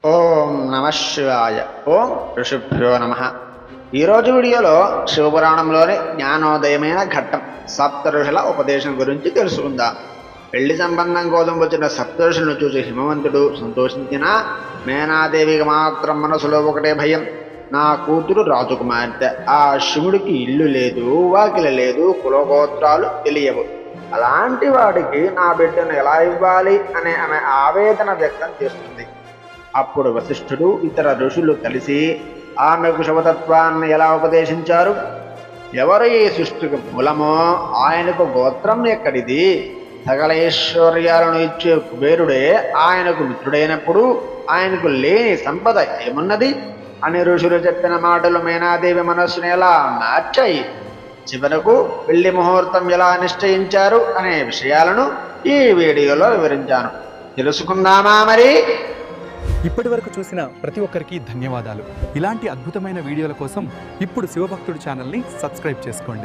ఓం నమ శివాయ. ఓం ఋషిభ్యో నమ. ఈరోజు వీడియోలో శివపురాణంలోని జ్ఞానోదయమైన ఘట్టం సప్త ఋషుల ఉపదేశం గురించి తెలుసుకుందాం. పెళ్లి సంబంధం కోసం వచ్చిన సప్తఋషులను చూసి హిమవంతుడు సంతోషించిన మేనాదేవికి మాత్రం మనసులో ఒకటే భయం. నా కూతురు రాజకుమార్తె, ఆ శివుడికి ఇల్లు లేదు, వాకిలి లేదు, కులగోత్రాలు తెలియవు. అలాంటి వాడికి నా బిడ్డను ఎలా ఇవ్వాలి అనే ఆమె ఆవేదన వ్యక్తం చేస్తుంది. అప్పుడు వశిష్ఠుడు ఇతర ఋషులు కలిసి ఆమెకు శివతత్వాన్ని ఎలా ఉపదేశించారు. ఎవరు ఈ సృష్టికి మూలమో ఆయనకు గోత్రం ఎక్కడిది, సకల ఐశ్వర్యాలను ఇచ్చే కుబేరుడే ఆయనకు మిత్రుడైనప్పుడు ఆయనకు లేని సంపద ఏమున్నది అని ఋషులు చెప్పిన మాటలు మేనాదేవి మనస్సును ఎలా మార్చాయి. చివరకు పెళ్లి ముహూర్తం ఎలా నిశ్చయించారు అనే విషయాలను ఈ వీడియోలో వివరించాను. తెలుసుకుందామా మరి? ఇప్పటి వరకు చూసిన ప్రతి ఒక్కరికి ధన్యవాదాలు. ఇలాంటి అద్భుతమైన వీడియోల కోసం ఇప్పుడు శివభక్తుడు ఛానల్ని సబ్స్క్రైబ్ చేసుకోండి.